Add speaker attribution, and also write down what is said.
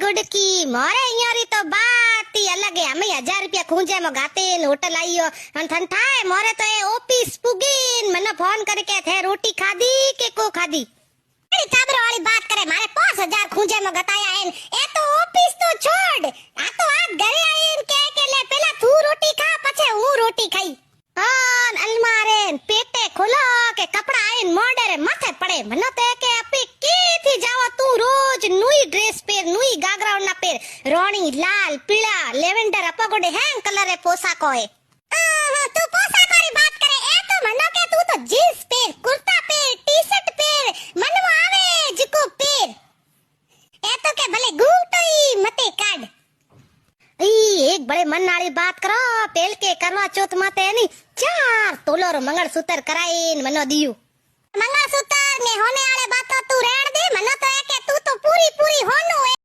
Speaker 1: गुडकी मोरे यारी तो बात ही अलग है। हमें 1000 रुपया खूंजे में गाते होटल आईयो अन थन थाए मोरे तो ए ऑफिस पुगीन मने फोन करके थे रोटी खादी के को खादी अरे चाबरो वाली बात करे मारे 5000 खूंजे में गताया है ए तो ऑफिस तो छोड़ आ तो आज घरे आईन के ले पहला तू रोटी खा पछे हूं रोटी खाई हां अलमारे पेटे खोलो के कपड़ा आईन मोडरे माथे पड़े मने तो के अपी की थी जावा तू रोज नुई ड्रेस पेर नुई गागरा ना पेर रोणी लाल पीला लेवेंडर अपगोडे हैंग कलर पोशाक होए तू पोशाक वाली बात करे ए तो मनो के तू तो जींस पेर कुर्ता पेर टी-शर्ट पेर मनवा आवे जिको पेर ए तो के भले घूमतोई मते काढ ई एक बड़े मन वाली बात करो पेल के करवा चौथ माते नी 4 तोलोर मंगलसूत्र कराईन मनो दियो मंगलसूत्र ने होने वाले बात तो तू रेण दे मनो तो ए के तू तो पूरी पूरी होनो